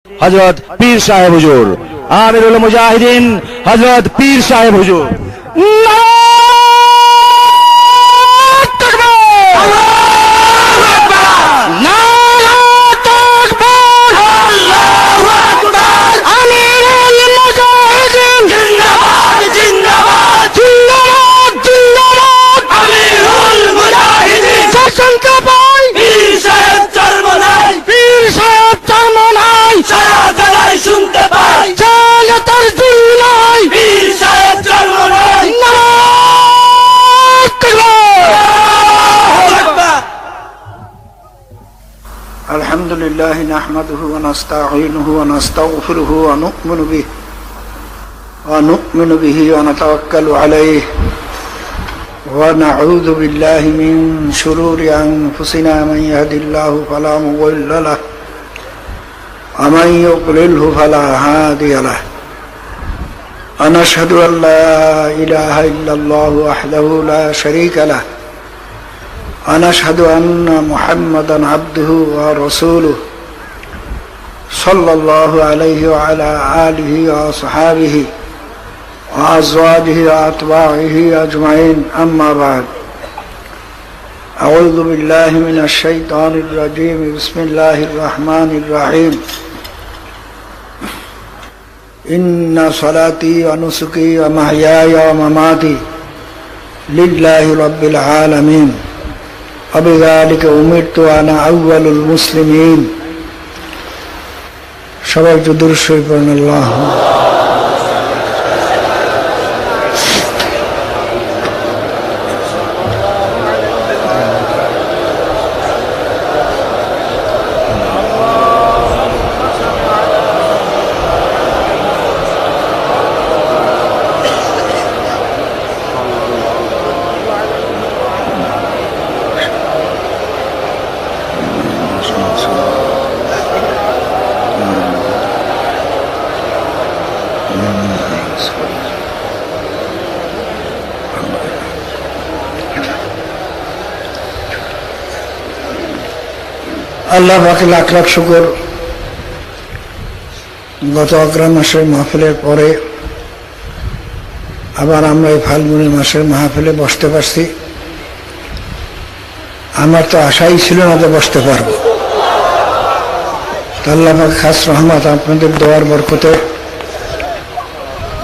হযরত পীর সাহেব হুজুর, আমিরুল মুজাহিদিন হযরত পীর সাহেব হুজুর। الحمد لله نحمده ونستعينه ونستغفره ونؤمن به ونتوكل عليه ونعوذ بالله من شرور أنفسنا من يهد الله فلا مضل له ومن يضلله فلا هادي له ونشهد أن لا إله إلا الله وحده لا شريك له ونشهد أن محمدا عبده ورسوله صلى الله عليه وعلى آله وصحابه وأزواجه وأتباعه أجمعين أما بعد أعوذ بالله من الشيطان الرجيم بسم الله الرحمن الرحيم إن صلاتي ونسكي ومحياي ومماتي لله رب العالمين وبذلك أمرت وأنا أول المسلمين সবাই একটু দুরূদ শরীফ পড়ুন। আল্লাহ আল্লাহ পাকের লাখ লাখ শুকর, গত অগ্রহায়ণ মাসের মাহফিলের পরে আবার আমরা এই ফাল্গুনী মাসের মাহফিলে বসতে পারছি। আমার তো আশাই ছিল না যে বসতে পারবো। আল্লাহ পাক খাস রহমত, আপনাদের দোয়ার বরকতে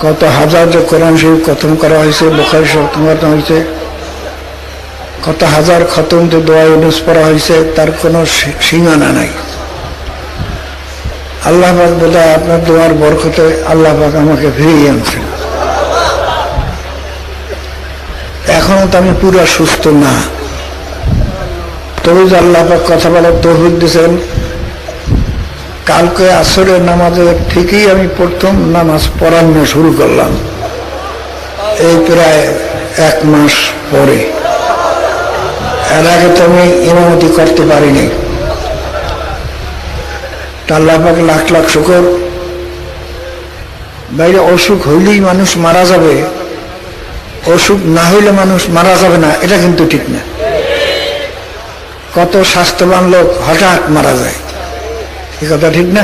কত হাজার যে কোরআন শরীফ খতম করা হয়েছে, বুখারী শরীফ খতম করা হয়েছে, কত হাজার খতম যে দোয়া ইউনুস পড়া হয়েছে, তার কোনো সীমানা নাই। আল্লাহ পাক বোধহয় আপনার দোয়ার বরকতে আল্লাহ পাক আমাকে ফিরিয়ে আনছেন। এখনো তো আমি পুরো সুস্থ না, তবু যে আল্লাহ পাক কথা বলার তৌফিক দিয়েছেন। কালকে আসরের নামাজের থেকেই আমি প্রথম নামাজ পড়ানো শুরু করলাম, এই প্রায় 1 মাস পরে। এর আগে তো আমি ইমামতি করতে পারিনি। আল্লাহ পাক লাখ লাখ শুকর। বাইরে অসুখ হইলেই মানুষ মারা যাবে, অসুখ না হইলে মানুষ মারা যাবে না, এটা কিন্তু ঠিক না। কত স্বাস্থ্যবান লোক হঠাৎ মারা যায়, এ কথা ঠিক না।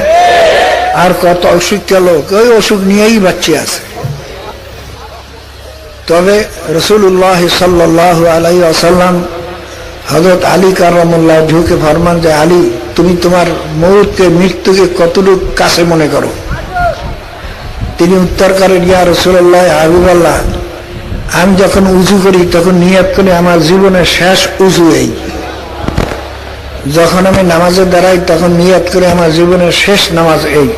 আর কত অসুস্থ লোক ওই অসুখ নিয়েই বাঁচে আছে। তবে রাসূলুল্লাহ সাল্লাল্লাহু আলাইহি ওয়াসাল্লাম হযরত আলী কারামুল্লাহ ওয়াজহুকে ফরমান যে, আলী তুমি তোমার মৃত্যুকে কতটুকু কাছে মনে করো? তিনি উত্তর করেন, ইয়া রাসূলুল্লাহ, হাবিবাল্লাহ, আমি যখন উযু করি তখন নিয়ত করি আমার জীবনের শেষ উযু এই। যখন আমি নামাজে দাঁড়াই তখন নিয়ত করি আমার জীবনের শেষ নামাজ এই।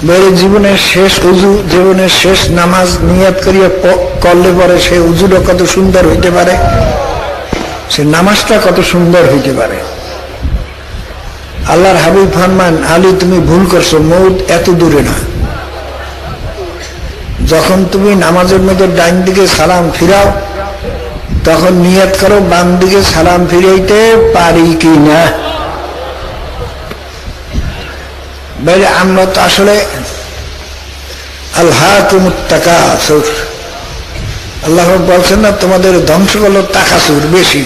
বেড়ে জীবনের শেষ উযু, জীবনের শেষ নামাজ নিয়ত করিয়া করলে পরে সে উযুটা কত সুন্দর হইতে পারে, সে নামাজটা কত সুন্দর হইতে পারে। আল্লাহর হাবিব ফরমান, আলী তুমি ভুল করছো, মউত এত দূরে না। যখন তুমি নামাজের মধ্যে ডাইন দিকে সালাম ফিরাও তখন নিয়ত করো বাম দিকে সালাম ফিরাইতে পারি কি না। বাইরে আমরা তো আসলে আলহাকুমুত তাকাসুর, আল্লাহ বলছেন না তোমাদের ধ্বংস করলো তাকাসুর বেশি,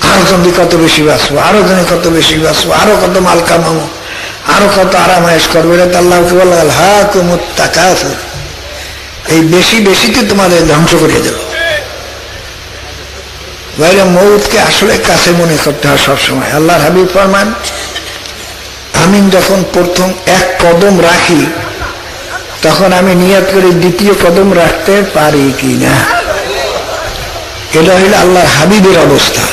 আরো জলদি কত বেশি বাঁচবো, আরো জনে কত বেশি বাঁচবো, আরো কত মাল কামাবো, আরো কত আরামায়েশ করবো। এটা আল্লাহকে বলা হাকুমুত তাকাসুর, এই বেশি বেশিতে তোমাদের ধ্বংস করে দেব। বাইরে মৌতকে আসলে কাছে মনে করতে হয় সবসময়। আল্লাহর হাবিব ফরমান, আমি যখন প্রথম এক কদম রাখি তখন আমি নিয়ত করি দ্বিতীয় কদম রাখতে পারি কি না। এটা হইল আল্লাহর হাবিবের অবস্থা।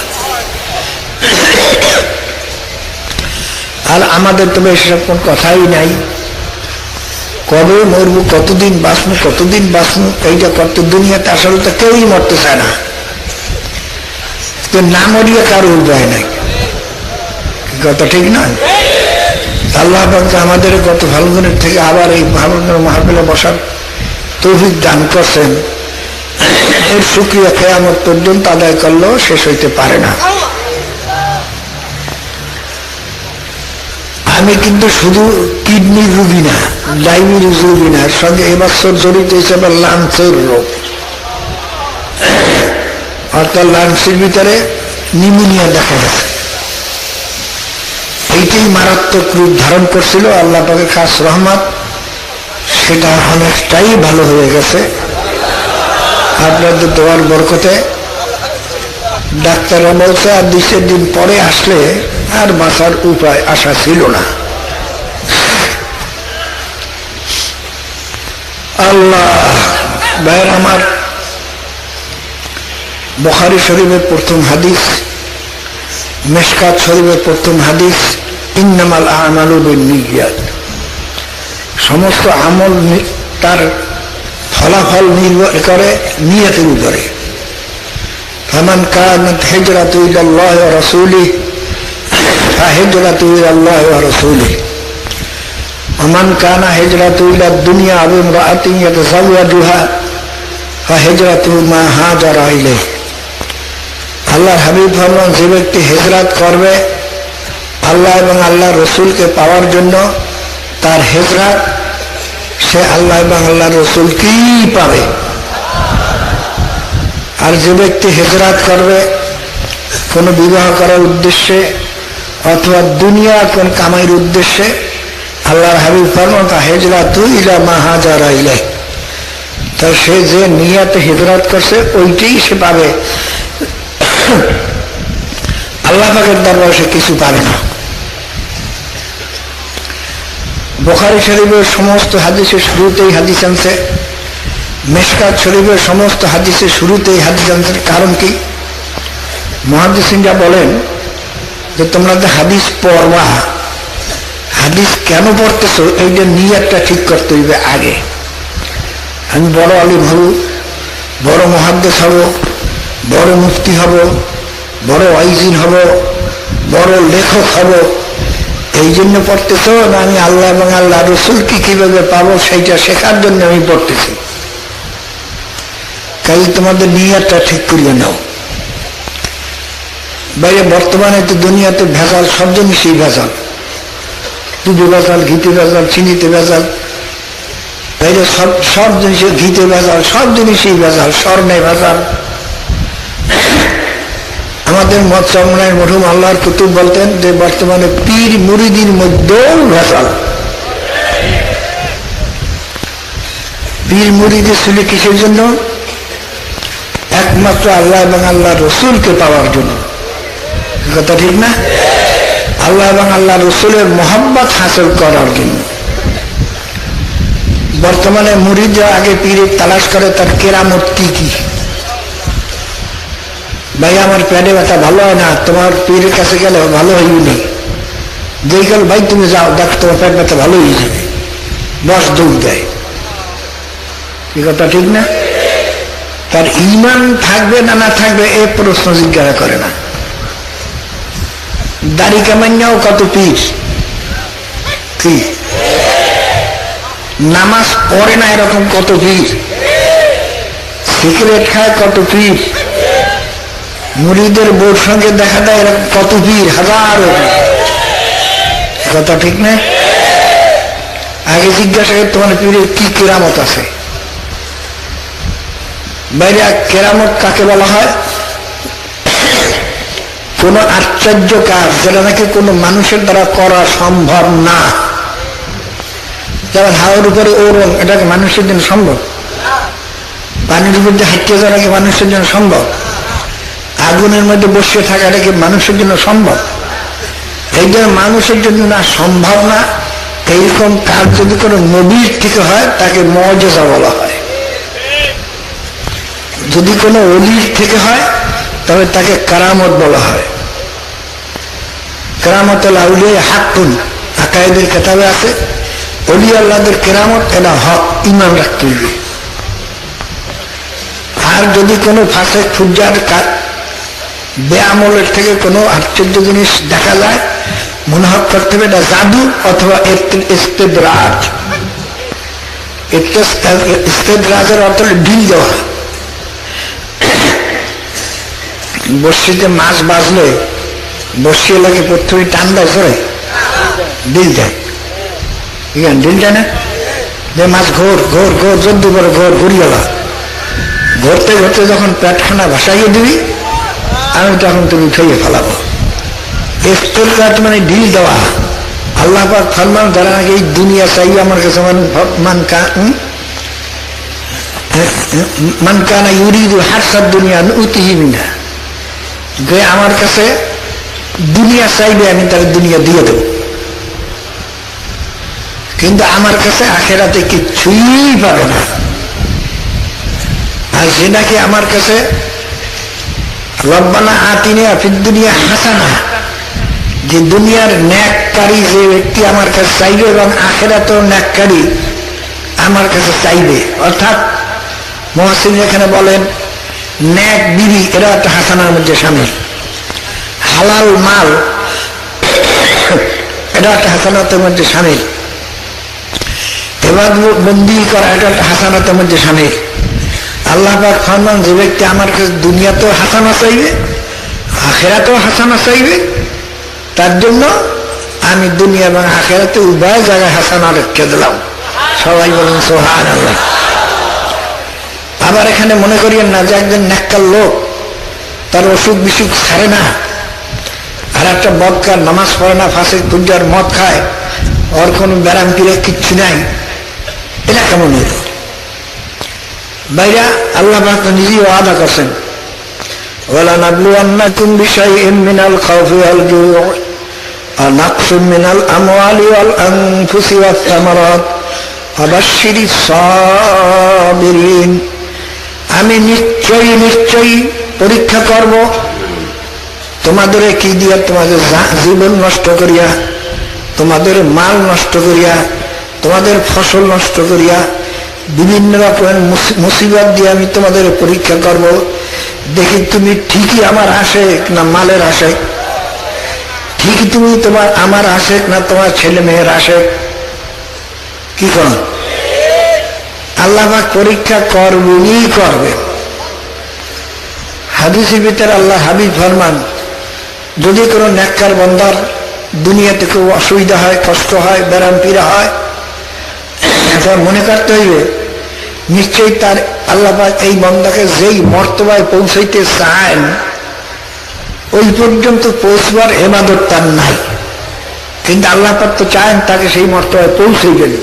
আর আমাদের তবে এসব কোন কথাই নাই। কবে মরবো, কতদিন বাঁচবো, কতদিন বাঁচবো, এইটা করতে দুনিয়াতে আসলে তো কেউই মরতে চায় না। না মরিয়ে কারো উপায় নাই, কথা ঠিক না? আল্লাহ আমাদের গত ফাল্গুনের থেকে আবার এই ফাল্গুনের মাহফিলে বসার তৌফিক দান করছেন। এর শুকরিয়া কিয়ামত পর্যন্ত আদায় করলেও শেষ হইতে পারে না। আমি কিন্তু শুধু কিডনির রোগী না, ডায়াবেটিস রোগী না, এর সঙ্গে এবছর জড়িত হিসেবে লাঞ্চের রোগ, অর্থাৎ লাঞ্চের ভিতরে নিউমোনিয়া দেখা গেছে। এইটাই মারাত্মক রূপ ধারণ করছিল। আল্লাহ পাকের খাস রহমত, সেটা অনেকটাই ভালো হয়ে গেছে আপনাদের দোয়ার বরকতে। ডাক্তাররা বলছে আর 2 দিন পরে আসলে আর বাঁচার উপায় আশা ছিল না। আল্লাহ ভাইয়ের আমার, বুখারী শরীফের প্রথম হাদিস, মিশকাত শরীফের প্রথম হাদিস, ইন্নামাল আমালু বিন্নিয়াত, সমস্ত আমল তার ফলাফল নির্ভর করে নিয়তের উপরে। ফামান কানাত হিজরাতু ইলাল্লাহি ওয়া রাসূলিহি ফাহিজরাতু ইলাল্লাহি ওয়া রাসূলিহি ওয়া মান কানা হিজরাতু ইলাদ দুনিয়া আও ইমরাআতিন ইয়াতাযাওয়াজুহা ফাহিজরাতু মা হাজারা ইলাইহি। আল্লাহর হাবিব ফরমান, যে ব্যক্তি হিজরত করবে আল্লাহ এবং আল্লাহ রসুলকে পাওয়ার জন্য, তার হিজরত সে আল্লাহ এবং আল্লাহ রসুলকেই পাবে। আর যে ব্যক্তি হিজরত করবে কোনো বিবাহ করার উদ্দেশ্যে অথবা দুনিয়া কোন কামাইয়ের উদ্দেশ্যে, আল্লাহর হাবিব ফরমান হিজরাতু ইলা মা হাজারা ইলাইহি, তা সে যে নিয়তে হিজরত করছে ওইটাই সে পাবে। আল্লাহ পাকের দরবারে সে কিছু পাবে না। বুখারী শরীফের সমস্ত হাদিসের শুরুতেই হাদিস আনছে, মিশকাত শরীফের সমস্ত হাদিসের শুরুতেই হাদিস আনছে। কারণ কি? মুহাদ্দিসিনরা বলেন যে তোমরা যে হাদিস পড়বা, হাদিস কেন পড়তেছো এইটা নিয়তটা ঠিক করতে হইবে আগে। আমি বড় আলিম হব, বড় মুহাদ্দিস হব, বড় মুফতি হব, বড় ওয়াইজিন হব, বড় লেখক হব, এই জন্য পড়তেছ না আমি আল্লাহ এবং আল্লাহ রসুলকে কিভাবে পাবো সেইটা শেখার জন্য আমি পড়তেছি? কাল তোমাদের নিয়তটা ঠিক করিয়ে নাও। বাইরে বর্তমানে তো দুনিয়াতে ভেজাল, সব জিনিসই ভেজাল, দুধে ভেজাল, ঘিতে ভেজাল, চিনিতে ভেজাল, বাইরে সব জিনিসে ঘিতে ভেজাল, সব জিনিসই ভেজাল, স্বর্ণে ভেজাল। আমাদের মত চরমনায় মরহুম আল্লাহর কুতুব বলতেন যে বর্তমানে পীর মুরিদির মধ্যেও ভেজাল। পীর মুরিদের ছিল কিসের জন্য? একমাত্র আল্লাহ এবং আল্লাহ রসুলকে পাওয়ার জন্য। কথা ঠিক না? আল্লাহ এবং আল্লাহ রসুলের মোহাব্বত হাসিল করার জন্য। বর্তমানে মুরিদরা আগে পীরের তালাশ করে তার কেরামত কি কি। ভাই আমার পেটে ব্যথা ভালো হয় না, তোমার পীরের কাছে গেলে ভালো হইনি। যেই গেল ভাই তুমি যাও, দেখ তোমার পেট ব্যথা ভালো হয়ে যাবে, বস দৌড় দেয়। কি কথা ঠিক না? তার ঈমান থাকবে না না থাকবে এ প্রশ্ন জিজ্ঞাসা করে না। দাড়ি কামাইয়াও কত পীর, কি নামাজ পড়ে না এরকম কত পীর, সিগারেট খায় কত পীর, মুরিদের বউর সঙ্গে দেখা দেয় এরকম কত পীর, হাজারো। কথা ঠিক না? আগে জিজ্ঞাসা করে তোমার পীরের কি কেরামত আছে। বাইরে কেরামত কাকে বলা হয়? কোন আশ্চর্য কাজ যেটা নাকি কোনো মানুষের দ্বারা করা সম্ভব না, যেমন হাওয়ার উপরে ওড়ন, এটাকে মানুষের জন্য সম্ভব? পানির মধ্যে হাঁটতে যাওয়া কি মানুষের জন্য সম্ভব? আগুনের মধ্যে বসে থাকা এটা কি মানুষের জন্য সম্ভব? এই যে মানুষের জন্য না সম্ভব না, এইরকম কাজ যদি কোনো নবীর থেকে হয় তাকে মুআজিজা বলা হয়। যদি কোনো ওলির থেকে হয় তবে তাকে কারামত বলা হয়। কেরামতুল আউলিয়া হাক্কুন, আকায়েদের কিতাবে আছে ওলি আল্লাহদের কেরামত এটা হক, ঈমান রাখতে হবে। আর যদি কোনো ফাসেক ফুজ্জার বেআমলের থেকে কোনো আশ্চর্য জিনিস দেখা যায়, মনে হক করতে হবে এটা জাদু অথবা ইস্তেদরাজ। ইস্তেদরাজের অর্থ ঢিল দেওয়া। বর্ষিতে মাছ বাজলে বর্ষি এলাকে প্রথমে টান দেয়, করে ঢিল দেয়, ঢিল দেয় না? যে মাছ ঘোর ঘোর ঘোর জব্দি করে ঘোর ঘুরিয়ে গেল, ঘুরতে ঘুরতে যখন পেটখানা ভাসাইয়ে দিবি আমি তখন তুমি খেয়ে ফেলাবো। ইস্তেদরাজ মানে ঢিল দেওয়া। আল্লাহ পাক ফরমান যারা নাকি এই দুনিয়া চাই আমার কাছে মান কানা ইউরিদু হারসাদ দুনিয়া নুতিহি মিনহা, যে আমার কাছে দুনিয়া চাইবে আমি তার দুনিয়া দিয়ে দেব, কিন্তু আমার কাছে আখেরাতে কিচ্ছুই পাবে না। আর যে নাকি আমার কাছে রব্বানা আতিনা ফিদ দুনিয়া হাসানা, যে দুনিয়ার ন্যাককারী যে ব্যক্তি আমার কাছে চাইবে এবং আখেরাতেও ন্যাককারী আমার কাছে চাইবে, অর্থাৎ মুহাসসিন এখানে বলেন ন্যাক বিবি এরা একটা হাসানার মধ্যে শামিল, হালাল মাল এটা একটা হাসানাতের মধ্যে শামিল, এবার বন্দি করা এটা একটা হাসানাতের মধ্যে শামিল। আল্লাহ পাক ফরমান যে ব্যক্তি আমার কাছে দুনিয়াতেও হাসানা চাইবে আখেরাতেও হাসানা চাইবে তার জন্য আমি দুনিয়া এবং আখেরাতে উভয় জায়গায় হাসানা রেখে দিলাম। সবাই বলুন সুবহানাল্লাহ। আবার এখানে মনে করিয়েন না যে একজন নেককার লোক তার অসুখ বিসুখ ছাড়ে না, আর একটা বদকার নামাজ পড়ে না, ফাঁসে ফুজ্জার মদ খায়, ওর কোনো ব্যারাম পীড়া কিচ্ছু নাই, এটা কেমন হলো? বাইরা আল্লাহ পাক নিজেই ওয়াদা করছেন ওয়ালানাবলুওয়ান্নাকুম বিশাইইন মিনাল খাউফি ওয়াল জুই ওয়া নাকসুম মিনাল আমওয়ালি ওয়াল আনফুসি ওয়াস সামারাত ফাবাশশিরিস সাবিরিন। আমি নিশ্চয়ই নিশ্চয়ই পরীক্ষা করব তোমাদের কি দিয়া, তোমাদের জীবন নষ্ট করিয়া, তোমাদের মাল নষ্ট করিয়া, তোমাদের ফসল নষ্ট করিয়া, বিভিন্ন রকমের মুসিবত দিয়ে আমি তোমাদের পরীক্ষা করব, দেখি তুমি ঠিকই আমার আশেক না মালের আশেক, ঠিকই তুমি তোমার আমার আশেক না তোমার ছেলে মেয়ের আশেক। কি কর আল্লাহ পাক পরীক্ষা করবেনই করবে। হাদিসের ভিতরে আল্লাহ হাবিব ফরমান যদি কোনো নেককার বান্দার দুনিয়াতে খুব অসুবিধা হয়, কষ্ট হয়, ব্যারাম পীড়া হয়, এটা মনে করতে হইবে নিশ্চয়ই তার আল্লাহ পাক এই বান্দাকে যেই মর্তবায় পৌঁছাইতে চান ওই পর্যন্ত পৌঁছবার ইবাদত তার নাই, কিন্তু আল্লাহ পাক তো চান তাকে সেই মর্তবায় পৌঁছাইবেন।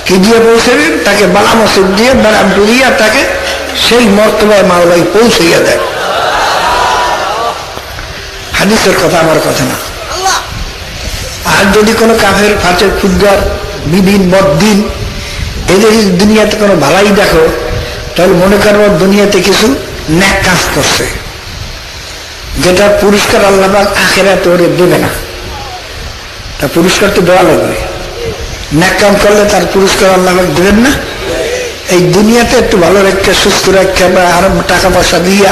কি দিয়ে পৌঁছাবেন? তাকে বালা মসজিদ দিয়ে ব্যারাম পীড়িয়া তাকে সেই মর্তবায় মাওলাই পৌঁছাইয়া দেয়। হাদিসের কথা আমার কথা না। আর যদি কোনো কাফের ফাঁচের ফুজ্জার বিদিন বদ্দিন এদের দুনিয়াতে কোনো ভালাই দেখো তাহলে মনে করবো দুনিয়াতে কিছু ন্যাক কাজ করছে, যেটা পুরস্কার আল্লাহ পাক আখিরাতে ওরে দেবে না। তা পুরস্কার তো দেওয়া লাগবে, ন্যাক কাম করলে তার পুরস্কার আল্লাহ পাক দেবেন না। এই দুনিয়াতে একটু ভালো রেখে সুস্থ রেখে বা আরো টাকা পয়সা দিয়া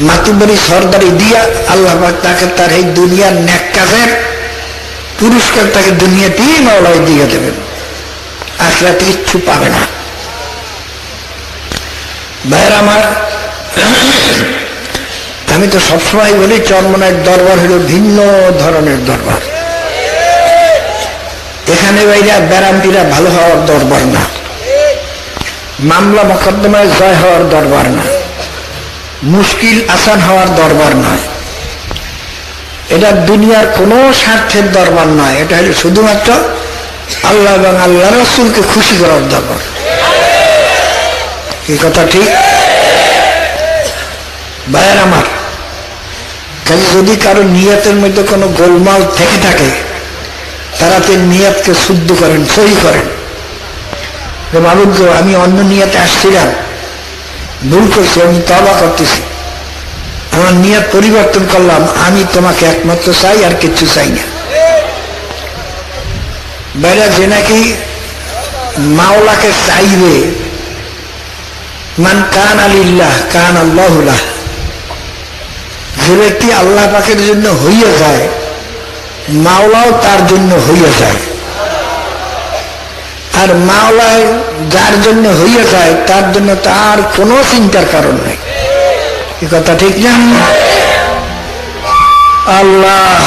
মাতুবাড়ি সরদারি দিয়া আল্লাহ পাক তাকে তার এই দুনিয়ার ন্যাক কাজের পুরস্কার তাকে দুনিয়াতেই মাওলাই দিয়ে দেবেন, আখিরাতে কিচ্ছু পাবে না। ভাইয়ের আমার, আমি তো সবসময় বলি চরমনার দরবার হলো ভিন্ন ধরনের দরবার। এখানে বাইরা ব্যারামটিরা ভালো হওয়ার দরবার না, মামলা মোকদ্দমায় জয় হওয়ার দরবার না, মুশকিল আসান হওয়ার দরবার নয়, এটা দুনিয়ার কোনো স্বার্থের দরবার নয়, এটা হলো শুধুমাত্র আল্লাহ এবং আল্লাহ রাসূলকে খুশি করার দরবার। এই কথা ঠিক? ভাইয়ের আমার, কাজে যদি কারো নিয়তের মধ্যে কোনো গোলমাল থেকে থাকে, তারা তো নিয়তকে শুদ্ধ করেন, সহি করেন। মাবুদ গো, আমি অন্য নিয়তে আসছিলাম, ভুল করছি, আমি তওবা করতেছি, আমার নিয়ত পরিবর্তন করলাম, আমি তোমাকে একমাত্র চাই, আর কিচ্ছু চাই না। বাইরে যে নাকি মাওলাকে চাইবে, মান কান আলিল্লাহ কান আল্লাহুল্লাহ, যে ব্যক্তি আল্লাহ পাকের জন্য হইয়া যায়, মাওলাও তার জন্য হইয়া যায়। আর মাওলায় যার জন্য হইয়া যায়, তার জন্য তার কোনো চিন্তার কারণ নেই। এই কথা ঠিক না? আল্লাহ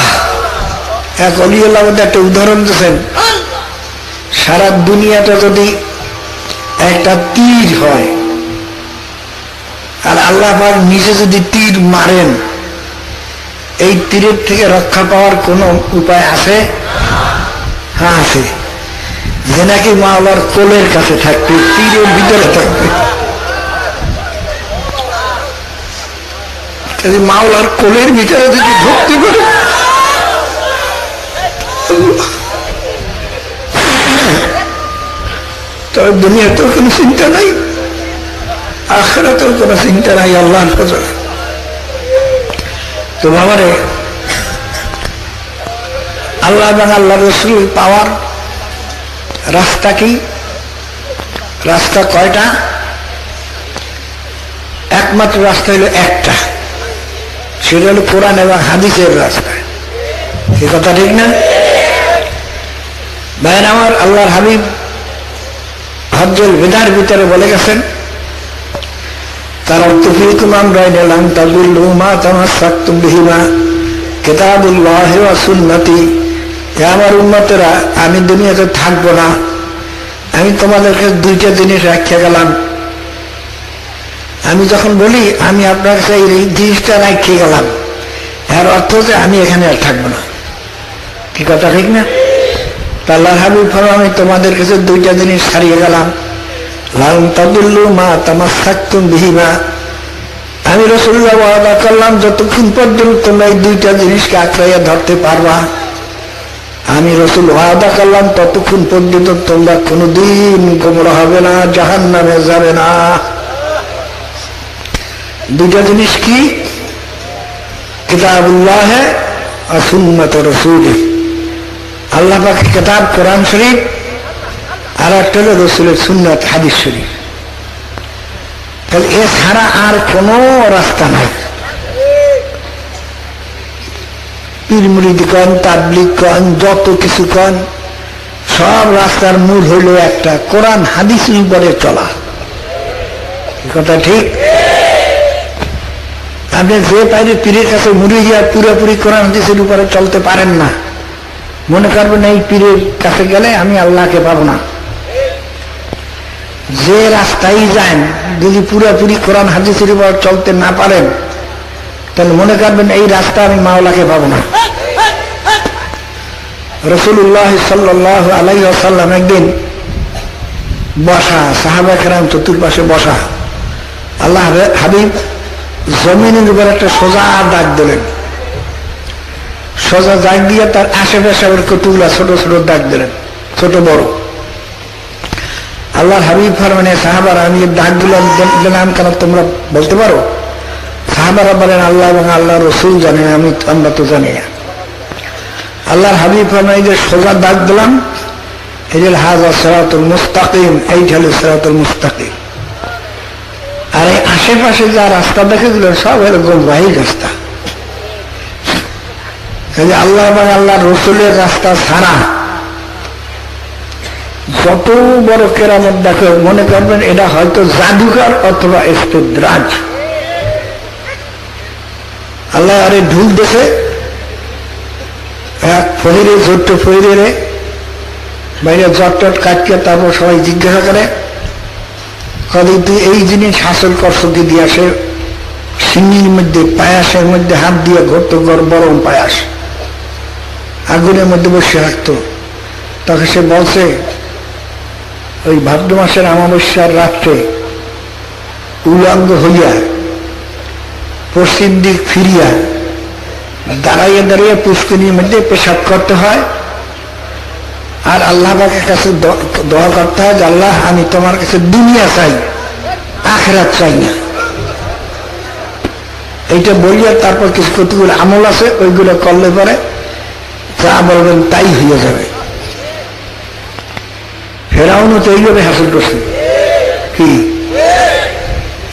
এক অলিউল্লাহ একটা উদাহরণ দিয়েছেন, সারা দুনিয়াটা যদি একটা তীর হয়, আর আল্লাহ পাক নিজে যদি তীর মারেন, এই তীরের থেকে রক্ষা পাওয়ার কোনো উপায় আছে? হ্যাঁ আছে, যে নাকি মাওলার কোলের কাছে থাকবে, তীরের ভিতরে থাকবে। মাওলার কোলের ভিতরে যদি ঢুকতে পারে, তবে দুনিয়াতেও কোনো চিন্তা নাই, আখিরাতেও কোনো চিন্তা নাই আল্লাহর ফজল। তো বাবারে, আল্লাহ এবং আল্লাহ রাসূল পাওয়ার রাস্তা কি? রাস্তা কয়টা? একমাত্র রাস্তা হলো একটা, সেটা হলো কোরআন এবং হাদিসের রাস্তা। এই কথা ঠিক না? ভাইয়ের আমার, আল্লাহর হাবিব হজ্জুল বিদার ভিতরে বলে গেছেন, তারাকতু ফীকুম আমরাইন লান তাযিল্লু মা তামাসসাকতুম বিহিমা কিতাবুল্লাহি ওয়া সুন্নতি। হে আমার উম্মতেরা, আমি দুনিয়াতে থাকবো না, আমি তোমাদেরকে দুইটা জিনিস রাখিয়ে গেলাম। আমি যখন বলি আমি আপনার কাছে এই জিনিসটা রাখিয়ে গেলাম, এর অর্থ যে আমি এখানে আর থাকবো না। কি কথা ঠিক না? আল্লাহর হাবিব ফরমান, আমি তোমাদের কাছে দুইটা জিনিস ছাড়িয়ে গেলাম, লান তাযিল্লু মা তামাসসাকতুম বিহিমা। আমি রাসূলুল্লাহ ওয়াদা করলাম, যতক্ষণ পর্যন্ত তোমরা এই দুইটা জিনিসকে আঁকড়াইয়া ধরতে পারবা, আমি রাসূল ওয়াদা করলাম, ততক্ষণ পর্যন্ত তোমরা কোনোদিন গোমরাহ হবে না, জাহান্নামে যাবে না। দুইটা জিনিস কি? কিতাবুল্লাহ আর সুন্নাত রাসূলিহি, আল্লাহ পাকের কিতাব কোরআন শরীফ, আর একটা হলো রাসূলের সুন্নাত হাদিস শরীফ। তাহলে এছাড়া আর কোনো রাস্তা নাই। পীর মুরিদ কন, তাবলীগ কন, যত কিছু কন, সব রাস্তার মূল হইল একটা, কোরআন হাদিসের উপরে চলা। কথা ঠিক? আপনি যে পাইলে পীরের কাছে মুড়ি গিয়া পুরোপুরি কোরআন হাদিসের উপরে চলতে পারেন না, মনে করবেন এই পীরের কাছে গেলে আমি আল্লাহকে পাবো না। যে রাস্তায় যান, যদি পুরোপুরি কোরআন হাদিসের উপর চলতে না পারেন, তাহলে মনে করবেন এই রাস্তা আমি মাওলাকে পাবো না। রাসূলুল্লাহ সাল্লাল্লাহু আলাইহি ওয়াসাল্লাম একদিন বসা, সাহাবা কেরাম চতুর্পাশে বসা, আল্লাহ হাবিব জমিনের উপর একটা সোজা দাগ দিলেন, সোজা দাগ দিয়ে তার আশেপাশে কতগুলা ছোট ছোট দাগ দিলেন, ছোট বড়। আল্লাহর হাবিব ফরমানে, সাহাবারা, আমি দাগগুলো দিলাম কেন তোমরা বলতে পারো? সাহাবারা বলেন, আল্লাহ এবং আল্লাহ রাসূল জানে, আমরা তো জানি না। আল্লাহর হাবিব ফরমানে, যে সোজা দাগ দিলাম, এই যে হাযা সিরাতুল মুস্তাকিম, এইটা হলো সিরাতুল মুস্তাকিম। আর এই আশেপাশে যা রাস্তা দেখে দিল, সব এরকম বাহির রাস্তা। আল্লাহ এবং আল্লাহ রাসূলের রাস্তা ছাড়া যত বড় কেরামত দেখো, মনে করবেন এটা হয়তো জাদুকর অথবা ইস্তেদরাজ। আল্লাহ আরে ঢুল দেখে এক ফহিরে, ছোট্ট ফহিরে বাইরে জটটট কাটকে, তারপর সবাই জিজ্ঞাসা করে, কদিন তুই এই জিনিস হাসিল করছো কি দিয়া? সে সিন্নির মধ্যে পায়াসের মধ্যে হাত দিয়ে ঘরতো গরম পায়াস আগুনের মধ্যে বসে রাখতো। তখন সে বলছে ওই ভাদ্র মাসের অমাবস্যার রাত্রে উলঙ্গ হইয়া পশ্চিম দিক ফিরিয়া দাঁড়াইয়া দাঁড়িয়ে পুষ্করিণীর মধ্যে পেশাব করতে হয়, আর আল্লাহ পাকের কাছে দোয়া করতে হয় যে আল্লাহ আমি তোমার কাছে দুনিয়া চাই, আখিরাত চাই না। এইটা বলিয়া তারপর কিছু কতগুলো আমল আছে, ওইগুলো করলে পরে যা বলবেন তাই হয়ে যাবে। ফেরাউনও তো এইভাবে হাসিল করছে কি।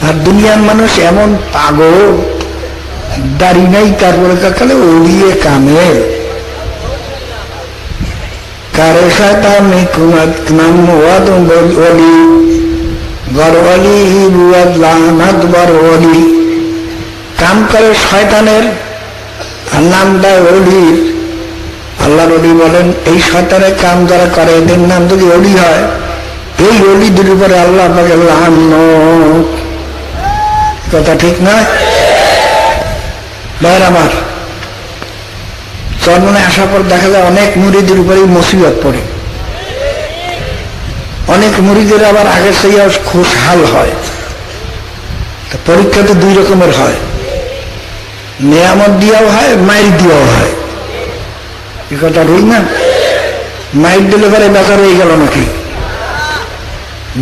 আর দুনিয়ার মানুষ এমন পাগল, দাড়ি নাই তারপরে কাকালে ওড়িয়ে কামে কারে শয়তানে কুমাত নাম ওয়াদুম ওয়ালি গরওয়ালি বুয়াদ লানাত বরওয়ালি। কাম করে শয়তানের আর নাম দেয় ওলির। আল্লাহর ওলি বলেন এই শয়তানের কাম যারা করে এদের নাম যদি ওলি হয়, এই ওলি দুটির উপরে আল্লাহ পাকে লানত। কথা ঠিক না ভাইয়ের আমার? চরমনে আসার পর দেখা যায় অনেক মুরিদের উপরেই মুসিবত পড়ে। অনেক মুরিদের আবার আগের থেকে খুশহাল হয়। পরীক্ষা তো দুই রকমের হয়, নেয়ামত দিয়াও হয়, মাইর দিয়াও হয়। এই কথা ঠিক না? মাইর দিলে পরে বেকার হয়ে গেল নাকি,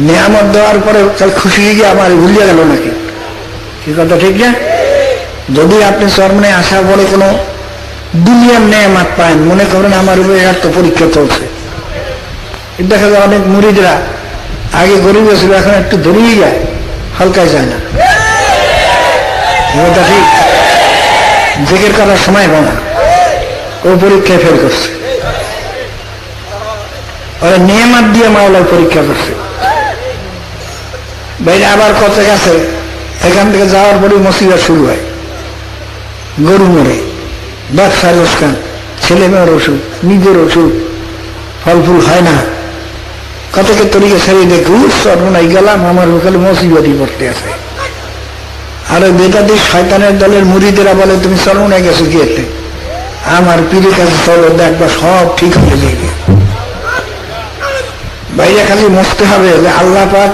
নেয়ামত দেওয়ার পরে কাল খুশি হয়ে গিয়ে আমার ভুলিয়ে গেল নাকি? কি কথা ঠিক না? যদি আপনি চরমনে আসার পরে কোনো দুনিয়ার নেয়ামত পান, মনে করেন আমার উপরে এত পরীক্ষা চলছে। দেখা যায় অনেক মুরিদরা আগে গরিব ছিল, এখন একটু ধরেই যায়, হালকায় যায় না। এটা ঠিক, জেগের করার সময় পায় না, ও পরীক্ষায় ফেল করছে। ওরা নেয়ামত দিয়ে মাওলার পরীক্ষা করছে। বাইরে আবার কত গেছে, এখান থেকে যাওয়ার পরে মুসিবত শুরু হয়। গরু মরে, ব্যবসার লোকসান, ছেলে মেয়ের ওষুধ, নিজের ওষুধ, ফল ফুল হয় না। কতকে তরিকে ছেড়ে দেখে সর্বনাই গেলাম, আমার ওখানে মুসিবতই পড়তে আছে। আর ওই বেদাদি শয়তানের দলের মুরিদেরা বলে তুমি সর্বনাই গেছো গিয়েতে, আমার পীরের কাছে চলো, দেখবা সব ঠিক হয়ে যাবে। বাইরে খালি মস্তে হবে যে আল্লাহ পাক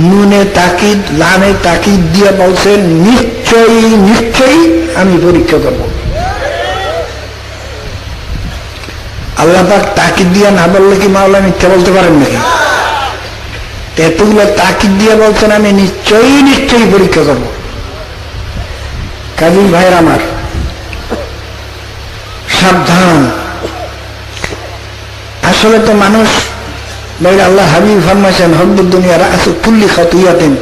নুনে তাকিদ লামে তাকিদ দিয়ে বলছেন নিশ্চয়ই নিশ্চয়ই আমি পরীক্ষা করব। আল্লাহ পাক তাকিদ দিয়ে না বললে কি মাওলা মিথ্যা বলতে পারেন নাকি? এতগুলো তাকিদ দিয়ে বলছেন আমি নিশ্চয়ই নিশ্চয়ই পরীক্ষা করব। কাজী ভাইয়ের আমার সাবধান। আসলে তো মানুষ বাইরে আল্লাহ হাবিব ফরমাইছেন হব্বুদ দুনিয়া রাসু কুল্লি খাতিয়াতিন,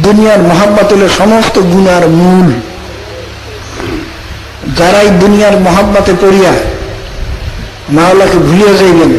দুনিয়ার মহব্বত হলো সমস্ত গুনার মূল। যারাই দুনিয়ার মহব্বতে পড়িয়া মাওলাকে ভুলিয়ে যাইবেন,